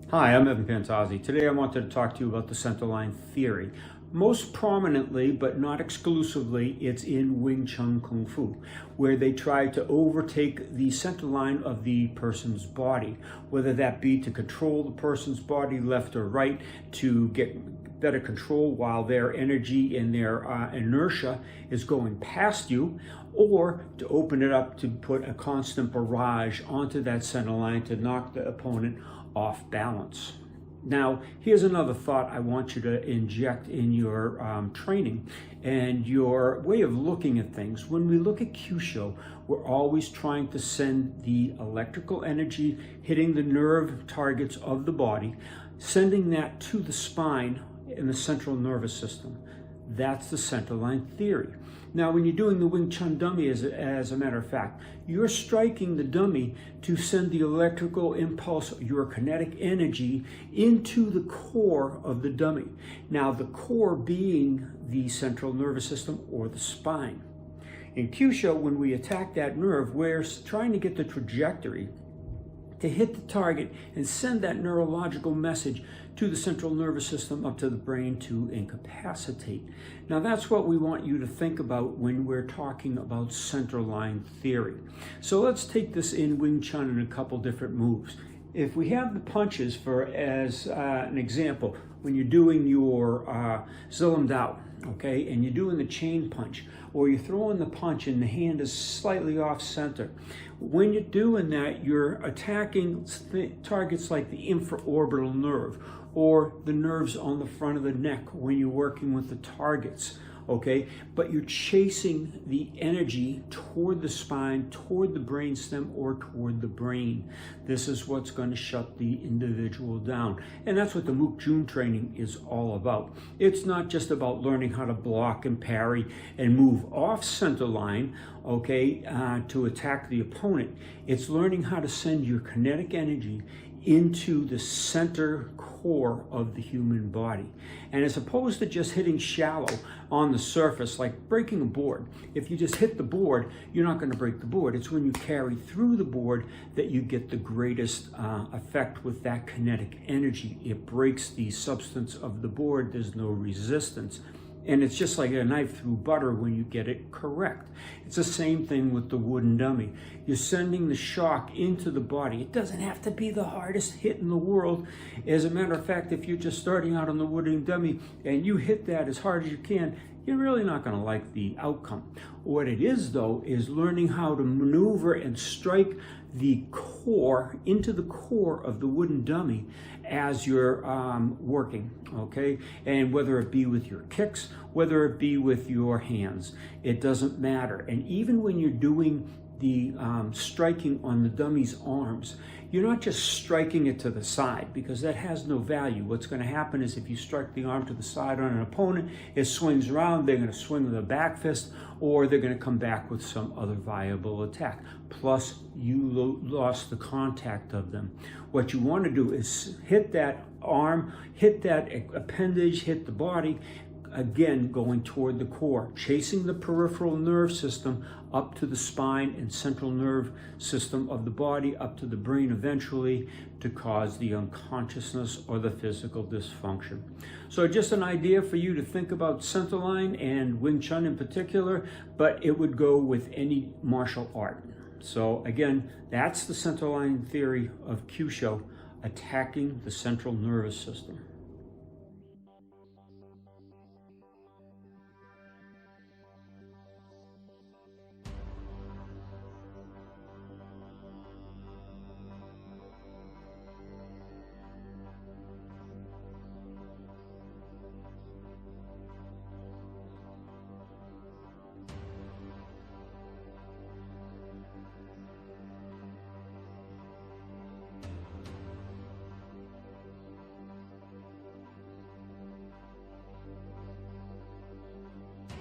Hi, I'm Evan Pantazi. Today I wanted to talk to you about the Centerline theory. Most prominently, but not exclusively, it's in Wing Chun Kung Fu, where they try to overtake the centerline of the person's body, whether that be to control the person's body left or right, to get better control while their energy and their inertia is going past you, or to open it up to put a constant barrage onto that centerline to knock the opponent off balance. Now, here's another thought I want you to inject in your training and your way of looking at things. When we look at Kyusho, we're always trying to send the electrical energy hitting the nerve targets of the body, sending that to the spine in the central nervous system. That's the centerline theory. Now, when you're doing the Wing Chun dummy, as a matter of fact, you're striking the dummy to send the electrical impulse, your kinetic energy, into the core of the dummy. Now, the core being the central nervous system or the spine. In Kyusho, when we attack that nerve, we're trying to get the trajectory to hit the target and send that neurological message to the central nervous system up to the brain to incapacitate. Now that's what we want you to think about when we're talking about centerline theory. So let's take this in Wing Chun in a couple different moves. If we have the punches for as an example, when you're doing your Zilam Dao, okay, and you're doing the chain punch, or you're throwing the punch and the hand is slightly off center. When you're doing that, you're attacking targets like the infraorbital nerve or the nerves on the front of the neck when you're working with the targets, okay? But you're chasing the energy toward the spine, toward the brainstem, or toward the brain. This is what's going to shut the individual down. And that's what the Wing Chun training is all about. It's not just about learning how to block and parry and move off center line, okay, to attack the opponent. It's learning how to send your kinetic energy into the center core of the human body. And as opposed to just hitting shallow on the surface, like breaking a board, if you just hit the board, you're not going to break the board. It's when you carry through the board that you get the greatest effect with that kinetic energy. It breaks the substance of the board. There's no resistance. And it's just like a knife through butter when you get it correct. It's the same thing with the wooden dummy. You're sending the shock into the body. It doesn't have to be the hardest hit in the world. As a matter of fact, if you're just starting out on the wooden dummy and you hit that as hard as you can, you're really not going to like the outcome. What it is, though, is learning how to maneuver and strike the core, into the core of the wooden dummy as you're working, okay? And whether it be with your kicks, whether it be with your hands, it doesn't matter. And even when you're doing the striking on the dummy's arms, you're not just striking it to the side, because that has no value. What's going to happen is if you strike the arm to the side on an opponent, it swings around, they're going to swing with a back fist, or they're going to come back with some other viable attack. Plus, you lost the contact of them. What you want to do is hit that arm, hit that appendage, hit the body, again going toward the core, chasing the peripheral nerve system up to the spine and central nerve system of the body, up to the brain eventually, to cause the unconsciousness or the physical dysfunction. So just an idea for you to think about Centerline and Wing Chun in particular, but it would go with any martial art. So again, that's the Centerline theory of Kyusho, attacking the central nervous system.